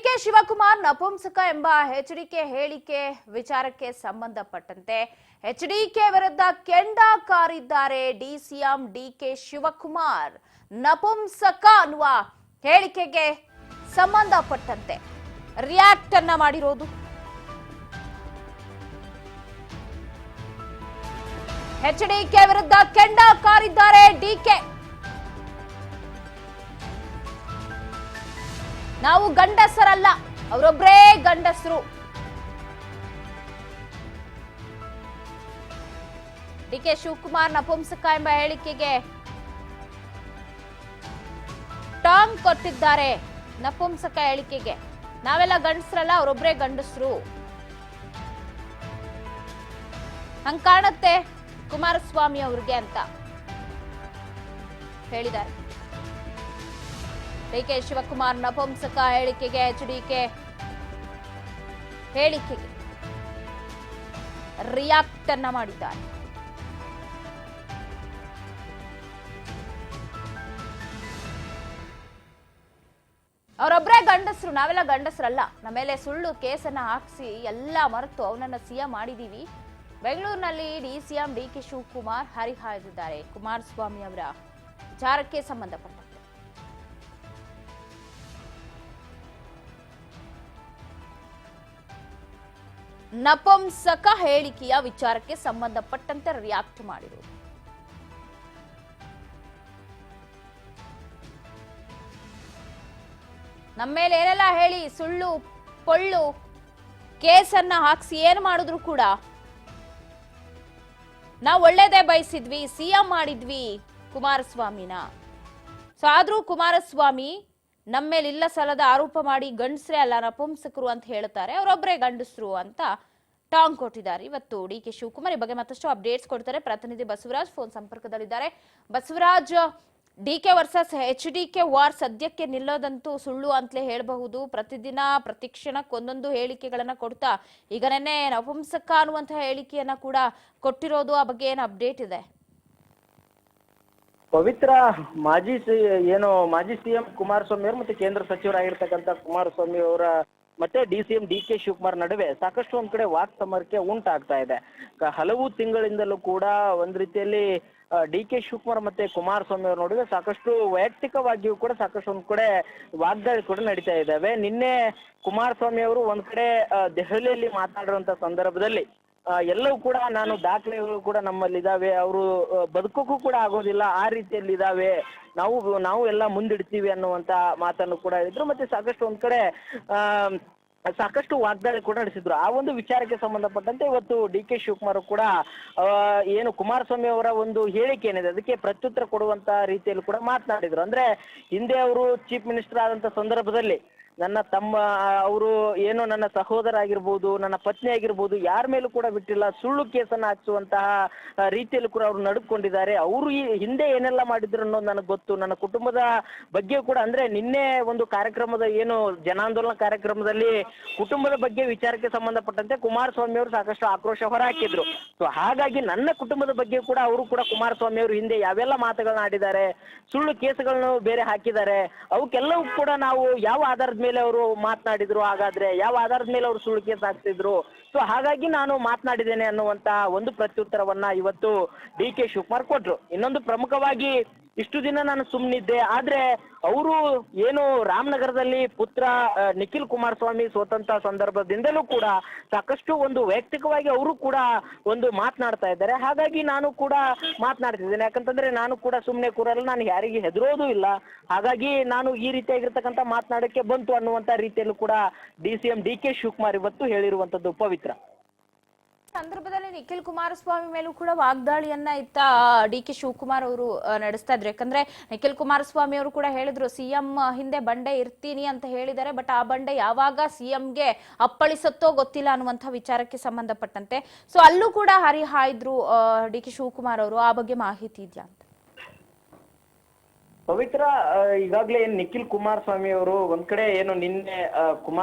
DK Shivakumar ನಪುಂಸಕ ಎಂಬ HDK ಹೇಳಿಕೆ ವಿಚಾರಕ್ಕೆ ಸಂಬಂಧಪಟ್ಟಂತೆ ಎಚ್ಡಿಕೆ ವಿರುದ್ಧ ಕೆಂಡ ಕಾರಿದ್ದಾರೆ ಡಿಸಿಎಂ ಡಿಕೆ ಶಿವಕುಮಾರ್. ನಪುಂಸಕ ಅನ್ನುವ ಹೇಳಿಕೆಗೆ ಸಂಬಂಧಪಟ್ಟಂತೆ ರಿಯಾಕ್ಟ್ ಅನ್ನ ಮಾಡಿರೋದು. ಎಚ್ಡಿಕೆ ವಿರುದ್ಧ ಕೆಂಡ ಕಾರಿದ್ದಾರೆ ಡಿಕೆ. ನಾವು ಗಂಡಸರಲ್ಲ, ಅವರೊಬ್ಬರೇ ಗಂಡಸರು. ಡಿಕೆ ಶಿವಕುಮಾರ್ ನಪುಂಸಕ ಎಂಬ ಹೇಳಿಕೆಗೆ ಟಾಂಗ್ ಕೊಟ್ಟಿದ್ದಾರೆ. ನಪುಂಸಕ ಹೇಳಿಕೆಗೆ ನಾವೆಲ್ಲ ಗಂಡಸರಲ್ಲ, ಅವರೊಬ್ಬರೇ ಗಂಡಸರು. ಹಂಗ್ ಕಾಣುತ್ತೆ ಕುಮಾರಸ್ವಾಮಿ ಅವ್ರಿಗೆ ಅಂತ ಹೇಳಿದ್ದಾರೆ. ಡಿಕೆ ಶಿವಕುಮಾರ್ ನಪುಂಸಕ ಹೇಳಿಕೆಗೆ ಎಚ್ಡಿಕೆ ಹೇಳಿಕೆಗೆ ರಿಯಾಕ್ಟ್ ಅನ್ನ ಮಾಡಿದ್ದಾರೆ. ಅವರೊಬ್ಬರೇ ಗಂಡಸರು, ನಾವೆಲ್ಲ ಗಂಡಸರಲ್ಲ. ನಮ್ಮ ಮೇಲೆ ಸುಳ್ಳು ಕೇಸನ್ನ ಹಾಕಿಸಿ ಎಲ್ಲ ಮರೆತು ಅವನನ್ನ ಸಿಎಂ ಮಾಡಿದೀವಿ. ಬೆಂಗಳೂರಿನಲ್ಲಿ ಡಿಸಿಎಂ ಡಿಕೆ ಶಿವಕುಮಾರ್ ಹರಿಹಾಯ್ದಿದ್ದಾರೆ ಕುಮಾರಸ್ವಾಮಿ ಅವರ ವಿಚಾರಕ್ಕೆ ಸಂಬಂಧಪಟ್ಟ ನಪುಂಸಕ ಹೇಳಿಕೆಯ ವಿಚಾರಕ್ಕೆ ಸಂಬಂಧಪಟ್ಟಂತೆ ರಿಯಾಕ್ಟ್ ಮಾಡಿರುವುದು. ನಮ್ಮ ಮೇಲೆ ಏನೆಲ್ಲ ಹೇಳಿ ಸುಳ್ಳು ಪೊಳ್ಳು ಕೇಸನ್ನ ಹಾಕ್ಸಿ ಏನ್ ಮಾಡಿದ್ರು ಕೂಡ ನಾವು ಒಳ್ಳೇದೇ ಬಯಸಿದ್ವಿ, ಸಿಎಂ ಮಾಡಿದ್ವಿ ಕುಮಾರಸ್ವಾಮಿನ. ಸೊ ಆದ್ರೂ ಕುಮಾರಸ್ವಾಮಿ ನಮ್ಮ ಮೇಲೆ ಇಲ್ಲ ಸಲದ ಆರೋಪ ಮಾಡಿ ಗಂಡಸ್ರೇ ಅಲ್ಲ ನಪುಂಸಕರು ಅಂತ ಹೇಳ್ತಾರೆ, ಅವರೊಬ್ಬರೇ ಗಂಡಸರು ಅಂತ ಟಾಂಗ್ ಕೊಟ್ಟಿದ್ದಾರೆ. ಇವತ್ತು ಡಿಕೆ ಶಿವಕುಮಾರ್ ಈ ಬಗ್ಗೆ ಮತ್ತಷ್ಟು ಅಪ್ಡೇಟ್ಸ್ ಕೊಡ್ತಾರೆ. ಪ್ರತಿನಿಧಿ ಬಸವರಾಜ್ ಫೋನ್ ಸಂಪರ್ಕದಲ್ಲಿದ್ದಾರೆ. Basavaraj, DK versus HDK war ಸದ್ಯಕ್ಕೆ ನಿಲ್ಲೋದಂತೂ ಸುಳ್ಳು ಅಂತಲೇ ಹೇಳಬಹುದು. ಪ್ರತಿದಿನ ಪ್ರತಿಕ್ಷಣಕ್ಕೆ ಒಂದೊಂದು ಹೇಳಿಕೆಗಳನ್ನ ಕೊಡ್ತಾ ಈಗ ನೆನ್ನೆ ನಪುಂಸಕ ಅನ್ನುವಂತಹ ಹೇಳಿಕೆಯನ್ನ ಕೂಡ ಕೊಟ್ಟಿರೋದು. ಆ ಬಗ್ಗೆ ಏನು ಅಪ್ಡೇಟ್ ಇದೆ? ಪವಿತ್ರ ಮಾಜಿ ಸಿಎಂ ಕುಮಾರಸ್ವಾಮಿ ಅವರು ಮತ್ತೆ ಕೇಂದ್ರ ಸಚಿವರಾಗಿರ್ತಕ್ಕಂಥ ಕುಮಾರಸ್ವಾಮಿ ಅವರ ಮತ್ತೆ ಡಿಸಿಎಂ ಡಿಕೆ ಶಿವಕುಮಾರ್ ನಡುವೆ ಸಾಕಷ್ಟು ಒಂದ್ ಕಡೆ ವಾಕ್ ಸಮರಕ್ಕೆ ಉಂಟಾಗ್ತಾ ಇದೆ. ಹಲವು ತಿಂಗಳಿಂದಲೂ ಕೂಡ ಒಂದ್ ರೀತಿಯಲ್ಲಿ ಡಿಕೆ ಶಿವಕುಮಾರ್ ಮತ್ತೆ ಕುಮಾರಸ್ವಾಮಿ ಅವ್ರ ನಡುವೆ ಸಾಕಷ್ಟು ವೈಯಕ್ತಿಕವಾಗಿಯೂ ಕೂಡ ಸಾಕಷ್ಟು ಒಂದ್ ಕಡೆ ವಾಗ್ದಾಳಿ ಕೂಡ ನಡೀತಾ ಇದ್ದಾವೆ. ನಿನ್ನೆ ಕುಮಾರಸ್ವಾಮಿ ಅವರು ಒಂದ್ ಕಡೆ ದೆಹಲಿಯಲ್ಲಿ ಮಾತಾಡಿರುವಂತ ಸಂದರ್ಭದಲ್ಲಿ ಎಲ್ಲವೂ ಕೂಡ ನಾನು ದಾಖಲೆಗಳು ಕೂಡ ನಮ್ಮಲ್ಲಿ ಇದಾವೆ, ಅವರು ಬದುಕೋಕ್ಕೂ ಕೂಡ ಆಗೋದಿಲ್ಲ, ಆ ರೀತಿಯಲ್ಲಿ ಇದಾವೆ, ನಾವು ಎಲ್ಲ ಮುಂದಿಡ್ತೀವಿ ಅನ್ನುವಂತ ಮಾತನ್ನು ಕೂಡ ಹೇಳಿದ್ರು. ಮತ್ತೆ ಸಾಕಷ್ಟು ಒಂದ್ ಕಡೆ ಸಾಕಷ್ಟು ವಾಗ್ದಾಳಿ ಕೂಡ ನಡೆಸಿದ್ರು. ಆ ಒಂದು ವಿಚಾರಕ್ಕೆ ಸಂಬಂಧಪಟ್ಟಂತೆ ಇವತ್ತು ಡಿಕೆ ಶಿವಕುಮಾರ್ ಕೂಡ ಏನು ಕುಮಾರಸ್ವಾಮಿ ಅವರ ಒಂದು ಹೇಳಿಕೆ ಏನಿದೆ ಅದಕ್ಕೆ ಪ್ರತ್ಯುತ್ತರ ಕೊಡುವಂತ ರೀತಿಯಲ್ಲಿ ಕೂಡ ಮಾತನಾಡಿದ್ರು. ಅಂದ್ರೆ ಹಿಂದೆ ಅವರು ಚೀಫ್ ಮಿನಿಸ್ಟರ್ ಆದಂತ ಸಂದರ್ಭದಲ್ಲಿ ನನ್ನ ತಮ್ಮ ಅವರು ಏನು ನನ್ನ ಸಹೋದರ ಆಗಿರ್ಬೋದು, ನನ್ನ ಪತ್ನಿ ಆಗಿರ್ಬೋದು, ಯಾರ ಮೇಲೂ ಕೂಡ ಬಿಟ್ಟಿಲ್ಲ, ಸುಳ್ಳು ಕೇಸನ್ನ ಹಾಕಿಸುವಂತಹ ರೀತಿಯಲ್ಲಿ ಕೂಡ ಅವರು ನಡ್ಕೊಂಡಿದ್ದಾರೆ. ಅವರು ಈ ಹಿಂದೆ ಏನೆಲ್ಲ ಮಾಡಿದ್ರು ಅನ್ನೋದು ನನಗೆ ಗೊತ್ತು. ನನ್ನ ಕುಟುಂಬದ ಬಗ್ಗೆ ಕೂಡ ಅಂದ್ರೆ ನಿನ್ನೆ ಒಂದು ಕಾರ್ಯಕ್ರಮದ ಏನು ಜನಾಂದೋಲನ ಕಾರ್ಯಕ್ರಮದಲ್ಲಿ ಕುಟುಂಬದ ಬಗ್ಗೆ ವಿಚಾರಕ್ಕೆ ಸಂಬಂಧಪಟ್ಟಂತೆ ಕುಮಾರಸ್ವಾಮಿ ಅವರು ಸಾಕಷ್ಟು ಆಕ್ರೋಶ ಹೊರಹಾಕಿದ್ರು. ಸೊ ಹಾಗಾಗಿ ನನ್ನ ಕುಟುಂಬದ ಬಗ್ಗೆ ಕೂಡ ಅವರು ಕೂಡ ಕುಮಾರಸ್ವಾಮಿ ಅವರು ಹಿಂದೆ ಯಾವೆಲ್ಲ ಮಾತುಗಳನ್ನ ಆಡಿದ್ದಾರೆ, ಸುಳ್ಳು ಕೇಸುಗಳನ್ನು ಬೇರೆ ಹಾಕಿದ್ದಾರೆ, ಅವಕ್ಕೆಲ್ಲವೂ ಕೂಡ ನಾವು ಯಾವ ಆಧಾರದ ಮೇಲೆ ಅವರು ಮಾತನಾಡಿದ್ರು, ಹಾಗಾದ್ರೆ ಯಾವ ಆಧಾರದ ಮೇಲೆ ಅವರು ಸುಳ್ಳು ಕೇಸ್ ಹಾಕ್ತಿದ್ರು. ಸೊ ಹಾಗಾಗಿ ನಾನು ಮಾತನಾಡಿದ್ದೇನೆ ಅನ್ನುವಂತ ಒಂದು ಪ್ರತ್ಯುತ್ತರವನ್ನ ಇವತ್ತು ಡಿಕೆ ಶಿವಕುಮಾರ್ ಕೊಟ್ರು. ಇನ್ನೊಂದು ಪ್ರಮುಖವಾಗಿ ಇಷ್ಟು ದಿನ ನಾನು ಸುಮ್ಮನಿದ್ದೆ, ಆದ್ರೆ ಅವರು ಏನು ರಾಮನಗರದಲ್ಲಿ ಪುತ್ರ ನಿಖಿಲ್ ಕುಮಾರಸ್ವಾಮಿ ಸೋತಂತ ಸಂದರ್ಭದಿಂದಲೂ ಕೂಡ ಸಾಕಷ್ಟು ಒಂದು ವೈಯಕ್ತಿಕವಾಗಿ ಅವರು ಕೂಡ ಒಂದು ಮಾತನಾಡ್ತಾ ಇದ್ದಾರೆ. ಹಾಗಾಗಿ ನಾನು ಕೂಡ ಮಾತನಾಡ್ತಿದ್ದೇನೆ, ಯಾಕಂತಂದ್ರೆ ನಾನು ಕೂಡ ಸುಮ್ಮನೆ ಕೂರಲ್ಲ, ನಾನು ಯಾರಿಗೆ ಹೆದರೋದು ಇಲ್ಲ, ಹಾಗಾಗಿ ನಾನು ಈ ರೀತಿಯಾಗಿರ್ತಕ್ಕಂಥ ಮಾತನಾಡಕ್ಕೆ ಬಂತು ಅನ್ನುವಂತ ರೀತಿಯಲ್ಲೂ ಕೂಡ ಡಿಸಿಎಂ ಡಿಕೆ ಶಿವಕುಮಾರ್ ಇವತ್ತು ಹೇಳಿರುವಂತದ್ದು. ಪವಿತ್ರ, ಸಂದರ್ಭದಲ್ಲಿ ನಿಖಿಲ್ ಕುಮಾರಸ್ವಾಮಿ ಮೇಲೂ ಕೂಡ ವಾಗ್ದಾಳಿಯನ್ನ ಇತ್ತ ಡಿಕೆ ಶಿವಕುಮಾರ್ ಅವರು ನಡೆಸ್ತಾ ಇದ್ರು. ಯಾಕಂದ್ರೆ ನಿಖಿಲ್ ಕುಮಾರಸ್ವಾಮಿ ಅವರು ಕೂಡ ಹೇಳಿದ್ರು ಸಿಎಂ ಹಿಂದೆ ಬಂಡೆ ಇರ್ತೀನಿ ಅಂತ ಹೇಳಿದ್ದಾರೆ, ಬಟ್ ಆ ಬಂಡೆ ಯಾವಾಗ ಸಿಎಂಗೆ ಅಪ್ಪಳಿಸತ್ತೋ ಗೊತ್ತಿಲ್ಲ ಅನ್ನುವಂಥ ವಿಚಾರಕ್ಕೆ ಸಂಬಂಧಪಟ್ಟಂತೆ. ಸೊ ಅಲ್ಲೂ ಕೂಡ ಹರಿಹಾಯ್ದ್ರು ಡಿಕೆ ಶಿವಕುಮಾರ್ ಅವರು. ಆ ಬಗ್ಗೆ ಮಾಹಿತಿ ಇದೆಯಾ ಅಂತ? ಪವಿತ್ರ, ಈಗಾಗಲೇ ಏನು ನಿಖಿಲ್ ಕುಮಾರಸ್ವಾಮಿ ಅವರು ಒಂದ್ ಕಡೆ ಏನು ನಿನ್ನೆ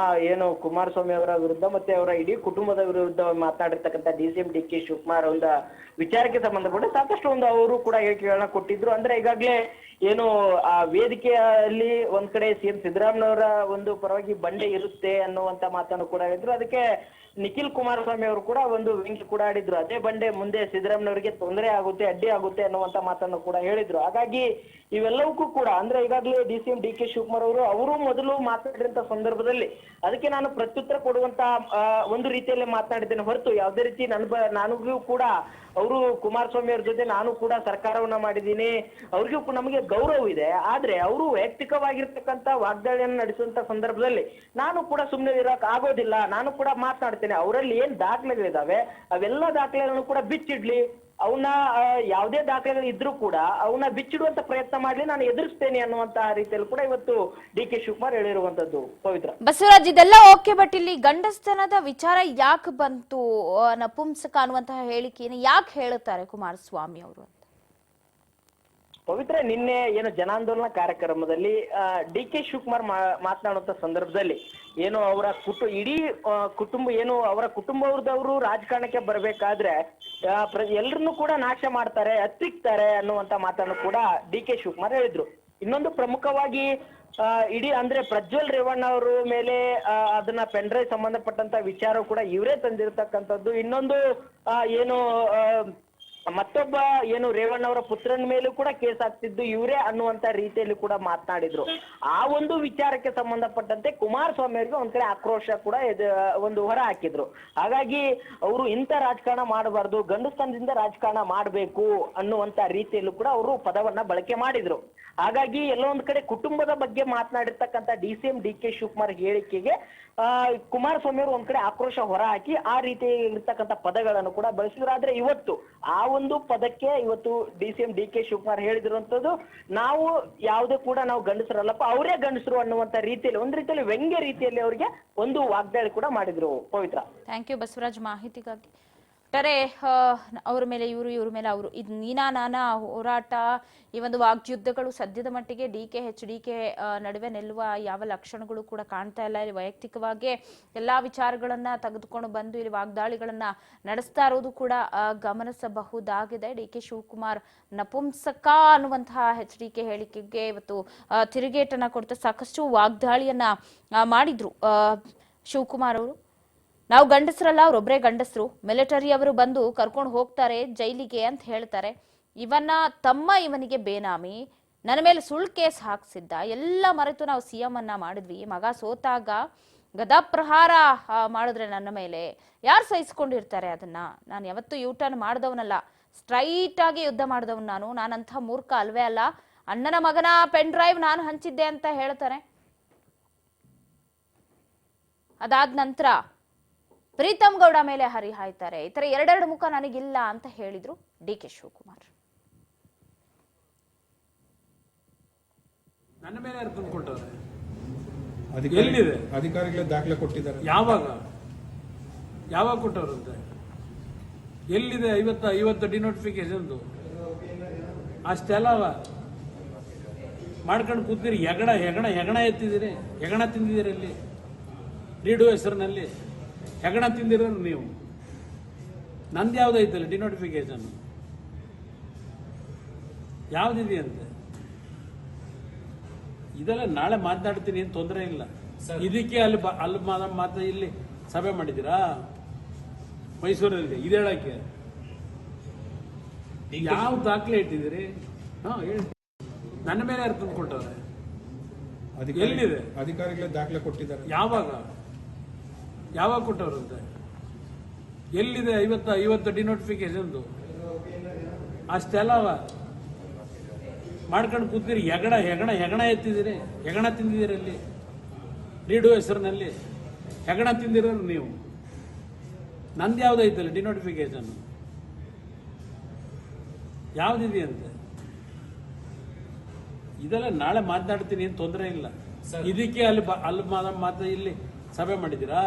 ಕುಮಾರಸ್ವಾಮಿ ಅವರ ವಿರುದ್ಧ ಮತ್ತೆ ಅವರ ಇಡೀ ಕುಟುಂಬದ ವಿರುದ್ಧ ಮಾತನಾಡಿರ್ತಕ್ಕಂಥ DCM DK ಶಿವಕುಮಾರ್ ಒಂದು ವಿಚಾರಕ್ಕೆ ಸಂಬಂಧಪಟ್ಟ ಸಾಕಷ್ಟು ಒಂದು ಅವರು ಕೂಡ ಹೇಳಿಕೆಗಳನ್ನ ಕೊಟ್ಟಿದ್ರು. ಅಂದ್ರೆ ಈಗಾಗಲೇ ಏನು ಆ ವೇದಿಕೆಯಲ್ಲಿ ಒಂದ್ ಕಡೆ CM ಸಿದ್ದರಾಮಯ್ಯನವರ ಒಂದು ಪರವಾಗಿ ಬಂಡೆ ಇರುತ್ತೆ ಅನ್ನುವಂತ ಮಾತನ್ನು ಕೂಡ ಹೇಳಿದ್ರು. ಅದಕ್ಕೆ ನಿಖಿಲ್ ಕುಮಾರಸ್ವಾಮಿ ಅವರು ಕೂಡ ಒಂದು ವ್ಯಂಗ್ಯ ಕೂಡ ಆಡಿದ್ರು. ಅದೇ ಬಂಡೆ ಮುಂದೆ ಸಿದ್ದರಾಮಯ್ಯನವರಿಗೆ ತೊಂದರೆ ಆಗುತ್ತೆ, ಅಡ್ಡಿ ಆಗುತ್ತೆ ಅನ್ನುವಂತ ಮಾತನ್ನು ಕೂಡ ಹೇಳಿದ್ರು. ಹಾಗಾಗಿ ಇವೆಲ್ಲವಕ್ಕೂ ಕೂಡ ಅಂದ್ರೆ ಈಗಾಗಲೇ DCM DK ಶಿವಕುಮಾರ್ ಅವರು ಮೊದಲು ಮಾತನಾಡಿದಂತ ಸಂದರ್ಭದಲ್ಲಿ ಅದಕ್ಕೆ ನಾನು ಪ್ರತ್ಯುತ್ತರ ಕೊಡುವಂತ ಒಂದು ರೀತಿಯಲ್ಲಿ ಮಾತನಾಡಿದ್ದೇನೆ ಹೊರತು ಯಾವುದೇ ರೀತಿ ನನಗೂ ಕೂಡ ಅವರು ಕುಮಾರಸ್ವಾಮಿ ಅವ್ರ ಜೊತೆ ನಾನು ಕೂಡ ಸರ್ಕಾರವನ್ನ ಮಾಡಿದ್ದೀನಿ, ಅವ್ರಿಗೂ ನಮಗೆ ಗೌರವ ಇದೆ. ಆದ್ರೆ ಅವರು ವೈಯಕ್ತಿಕವಾಗಿರ್ತಕ್ಕಂಥ ವಾಗ್ದಾಳಿಯನ್ನು ನಡೆಸುವಂತ ಸಂದರ್ಭದಲ್ಲಿ ನಾನು ಕೂಡ ಸುಮ್ಮನೆ ಇರೋಕ್ ಆಗೋದಿಲ್ಲ, ನಾನು ಕೂಡ ಮಾತನಾಡ್ತೇನೆ. ಅವರಲ್ಲಿ ಏನ್ ದಾಖಲೆಗಳಿದಾವೆ ಅವೆಲ್ಲ ದಾಖಲೆಗಳನ್ನು ಕೂಡ ಬಿಚ್ಚಿಡ್ಲಿ, ಅವನ್ನ ಯಾವುದೇ ದಾಖಲೆಗಳು ಇದ್ರೂ ಕೂಡ ಅವನ್ನ ಬಿಚ್ಚಿಡುವಂತ ಪ್ರಯತ್ನ ಮಾಡ್ಲಿ, ನಾನು ಎದುರಿಸ್ತೇನೆ ಅನ್ನುವಂತ ರೀತಿಯಲ್ಲಿ ಕೂಡ ಇವತ್ತು DK ಶಿವಕುಮಾರ್ ಹೇಳಿರುವಂತದ್ದು. ಪವಿತ್ರ, ಬಸವರಾಜ್, ಇದೆಲ್ಲ ಓಕೆ, ಬಟ್ ಇಲ್ಲಿ ಗಂಡಸ್ತನದ ವಿಚಾರ ಯಾಕೆ ಬಂತು, ನಪುಂಸಕ ಅನ್ನುವಂತಹ ಹೇಳಿಕೆಯನ್ನು ಯಾಕೆ ಹೇಳುತ್ತಾರೆ ಕುಮಾರಸ್ವಾಮಿ ಅವರು ಅಂತ? ಪವಿತ್ರ, ನಿನ್ನೆ ಏನು ಜನಾಂದೋಲನ ಕಾರ್ಯಕ್ರಮದಲ್ಲಿ DK ಶಿವಕುಮಾರ್ ಮಾತನಾಡುವಂತ ಸಂದರ್ಭದಲ್ಲಿ ಏನು ಅವರ ಇಡೀ ಕುಟುಂಬ ಏನು ಅವರ ಕುಟುಂಬದವರು ರಾಜಕಾರಣಕ್ಕೆ ಬರ್ಬೇಕಾದ್ರೆ ಎಲ್ಲರನ್ನೂ ಕೂಡ ನಾಶ ಮಾಡ್ತಾರೆ, ಹತ್ತಿಕ್ತಾರೆ ಅನ್ನುವಂತ ಮಾತನ್ನು ಕೂಡ DK ಶಿವಕುಮಾರ್ ಹೇಳಿದ್ರು. ಇನ್ನೊಂದು ಪ್ರಮುಖವಾಗಿ ಇಡೀ ಅಂದ್ರೆ ಪ್ರಜ್ವಲ್ ರೇವಣ್ಣ ಅವರು ಮೇಲೆ ಅದನ್ನ ಪೆನ್ ಡ್ರೈವ್ ಸಂಬಂಧಪಟ್ಟಂತ ವಿಚಾರ ಕೂಡ ಇವರೇ ತಂದಿರತಕ್ಕಂಥದ್ದು. ಇನ್ನೊಂದು ಏನು ಮತ್ತೊಬ್ಬ ಏನು ರೇವಣ್ಣ ಅವರ ಪುತ್ರನ ಮೇಲೂ ಕೂಡ ಕೇಸ್ ಆಗ್ತಿದ್ದು ಇವರೇ ಅನ್ನುವಂತ ರೀತಿಯಲ್ಲಿ ಕೂಡ ಮಾತನಾಡಿದ್ರು. ಆ ಒಂದು ವಿಚಾರಕ್ಕೆ ಸಂಬಂಧಪಟ್ಟಂತೆ ಕುಮಾರಸ್ವಾಮಿ ಅವರಿಗೆ ಒಂದ್ ಕಡೆ ಆಕ್ರೋಶ ಕೂಡ ಒಂದು ಹೊರ ಹಾಕಿದ್ರು. ಹಾಗಾಗಿ ಅವರು ಇಂಥ ರಾಜಕಾರಣ ಮಾಡಬಾರ್ದು, ಗಂಡಸ್ತನದಿಂದ ರಾಜಕಾರಣ ಮಾಡಬೇಕು ಅನ್ನುವಂತ ರೀತಿಯಲ್ಲೂ ಕೂಡ ಅವರು ಪದವನ್ನ ಬಳಕೆ ಮಾಡಿದ್ರು. ಹಾಗಾಗಿ ಎಲ್ಲೋ ಒಂದ್ ಕಡೆ ಕುಟುಂಬದ ಬಗ್ಗೆ ಮಾತನಾಡಿರ್ತಕ್ಕಂಥ DCM DK ಶಿವಕುಮಾರ್ ಹೇಳಿಕೆಗೆ ಕುಮಾರಸ್ವಾಮಿ ಅವರು ಒಂದ್ ಕಡೆ ಆಕ್ರೋಶ ಹೊರ ಹಾಕಿ ಆ ರೀತಿ ಇರ್ತಕ್ಕಂಥ ಪದಗಳನ್ನು ಕೂಡ ಬಳಸಿದ್ರು. ಆದ್ರೆ ಇವತ್ತು ಆ ಒಂದು ಪದಕ್ಕೆ ಇವತ್ತು DCM DK ಶಿವಕುಮಾರ್ ಹೇಳಿದಿರುವಂತದ್ದು, ನಾವು ಯಾವುದೇ ಕೂಡ ನಾವು ಗಂಡಸರಲ್ಲಪ್ಪ, ಅವರೇ ಗಂಡಸರು ಅನ್ನುವಂತ ರೀತಿಯಲ್ಲಿ ಒಂದ್ ರೀತಿಯಲ್ಲಿ ವ್ಯಂಗ್ಯ ರೀತಿಯಲ್ಲಿ ಅವರಿಗೆ ಒಂದು ವಾಗ್ದಾಳಿ ಕೂಡ ಮಾಡಿದ್ರು. ಪವಿತ್ರ, ಥ್ಯಾಂಕ್ ಯು ಬಸವರಾಜ್ ಮಾಹಿತಿಗಾಗಿ. ಒಟ್ಟಾರೆ ಅವ್ರ ಮೇಲೆ ಇವ್ರ ಮೇಲೆ ಅವರು, ಇದು ನೀನಾ ನಾನಾ ಹೋರಾಟ, ಈ ಒಂದು ವಾಗ್ಯುದ್ಧಗಳು ಸದ್ಯದ ಮಟ್ಟಿಗೆ DK ನಡುವೆ ನಿಲ್ಲುವ ಯಾವ ಲಕ್ಷಣಗಳು ಕೂಡ ಕಾಣ್ತಾ ಇಲ್ಲ. ಇಲ್ಲಿ ವೈಯಕ್ತಿಕವಾಗಿ ಎಲ್ಲಾ ವಿಚಾರಗಳನ್ನ ತೆಗೆದುಕೊಂಡು ಬಂದು ಇಲ್ಲಿ ವಾಗ್ದಾಳಿಗಳನ್ನ ನಡೆಸ್ತಾ ಇರೋದು ಕೂಡ ಗಮನಿಸಬಹುದಾಗಿದೆ. DK ಶಿವಕುಮಾರ್ ನಪುಂಸಕ ಅನ್ನುವಂತಹ HDK ಹೇಳಿಕೆಗೆ ಇವತ್ತು ತಿರುಗೇಟನ್ನ ಕೊಡ್ತಾ ಸಾಕಷ್ಟು ವಾಗ್ದಾಳಿಯನ್ನ ಮಾಡಿದ್ರು ಶಿವಕುಮಾರ್ ಅವರು. ನಾವು ಗಂಡಸರಲ್ಲ, ಅವರೊಬ್ಬರೇ ಗಂಡಸರು, ಮಿಲಿಟರಿ ಅವರು ಬಂದು ಕರ್ಕೊಂಡು ಹೋಗ್ತಾರೆ ಜೈಲಿಗೆ ಅಂತ ಹೇಳ್ತಾರೆ. ಇವನಿಗೆ ಬೇನಾಮಿ, ನನ್ನ ಮೇಲೆ ಸುಳ್ಳು ಕೇಸ್ ಹಾಕ್ಸಿದ್ದ, ಎಲ್ಲ ಮರೆತು ನಾವು CM ಅನ್ನ ಮಾಡಿದ್ವಿ. ಮಗ ಸೋತಾಗ ಗದಾಪ್ರಹಾರ ಮಾಡಿದ್ರೆ ನನ್ನ ಮೇಲೆ ಯಾರು ಸಹಿಸ್ಕೊಂಡಿರ್ತಾರೆ ಅದನ್ನ? ನಾನು ಯಾವತ್ತೂ ಯೂಟರ್ನ್ ಮಾಡಿದವನಲ್ಲ, ಸ್ಟ್ರೈಟ್ ಆಗಿ ಯುದ್ಧ ಮಾಡಿದವನು ನಾನಂಥ ಮೂರ್ಖ ಅಲ್ವೇ ಅಲ್ಲ. ಅಣ್ಣನ ಮಗನ ಪೆನ್ ಡ್ರೈವ್ ನಾನು ಹಂಚಿದ್ದೆ ಅಂತ ಹೇಳ್ತಾರೆ. ಅದಾದ ನಂತರ ಪ್ರೀತಮ್ ಗೌಡ ಮೇಲೆ ಹರಿಹಾಯ್ತಾರೆ. ಈ ತರ ಎರಡೆರಡು ಮುಖ ನನಗಿಲ್ಲ ಅಂತ ಹೇಳಿದ್ರು DK ಶಿವಕುಮಾರ್. ನನ್ನ ಮೇಲೆ ಯಾರು ತಂದುಕೊಟ್ಟವ್ರೆ? ಎಲ್ಲಿದೆ? ಅಧಿಕಾರಿಗಳ ದಾಖಲೆ ಕೊಟ್ಟಿದ್ದಾರೆ. ಯಾವಾಗ ಕೊಟ್ಟವ್ರಂತೆ? ಎಲ್ಲಿದೆ? 50 ಡಿನೋಟಿಫಿಕೇಶನ್ ಅಷ್ಟೆಲ್ಲ ಮಾಡ್ಕೊಂಡು ಕೂತೀರಿ. ಹೆಗಣ ಎತ್ತಿದ್ದೀರಿ, ಹೆಗಣ ತಿಂದಿದ್ದೀರಿ. ಅಲ್ಲಿ ರೀಡು ಹೆಸರಿನಲ್ಲಿ ಹೆಗಣ ತಿಂದಿರೋರು ನೀವು. ನಂದು ಯಾವ್ದೈತಲ್ಲ ಡಿನೋಟಿಫಿಕೇಶನ್ ಯಾವ್ದಿದೆಯಂತೆ? ಇದೆಲ್ಲ ನಾಳೆ ಮಾತನಾಡ್ತೀನಿ ಏನು ತೊಂದರೆ ಇಲ್ಲ. ಇದಕ್ಕೆ ಅಲ್ಲಿ ಮಾತು ಇಲ್ಲಿ ಸಭೆ ಮಾಡಿದ್ದೀರಾ ಮೈಸೂರಲ್ಲಿ? ಇದು ಹೇಳಕ್ಕೆ ಯಾವ ದಾಖಲೆ ಇಟ್ಟಿದ್ದೀರಿ? ಹೇಳಿ. ನನ್ನ ಮೇಲೆ ಯಾರು ತಂದುಕೊಟ್ಟವ್ರೆ? ಎಲ್ಲಿದೆ? ಅಧಿಕಾರಿಗಳ ದಾಖಲೆ ಕೊಟ್ಟಿದ್ದಾರೆ. ಯಾವಾಗ ಕೊಟ್ಟವ್ರಂತೆ? ಎಲ್ಲಿದೆ? 50 ಡಿನೋಟಿಫಿಕೇಶನ್ ಅಷ್ಟೆಲ್ಲ ಮಾಡ್ಕೊಂಡು ಕೂತೀರಿ. ಹೆಗಣ ಎತ್ತಿದ್ದೀರಿ, ಹೆಗಣ ತಿಂದಿದ್ದೀರಿ. ಅಲ್ಲಿ ರೀಡು ಹೆಸರಿನಲ್ಲಿ ಹೆಗಣ ತಿಂದಿರೋರು ನೀವು. ನಂದು ಯಾವ್ದೈತಲ್ಲ ಡಿನೋಟಿಫಿಕೇಶನ್ ಯಾವ್ದಿದೆಯಂತೆ? ಇದೆಲ್ಲ ನಾಳೆ ಮಾತನಾಡ್ತೀನಿ ಏನು ತೊಂದರೆ ಇಲ್ಲ. ಇದಕ್ಕೆ ಅಲ್ಲಿ ಮಾತು ಇಲ್ಲಿ ಸಭೆ ಮಾಡಿದ್ದೀರಾ?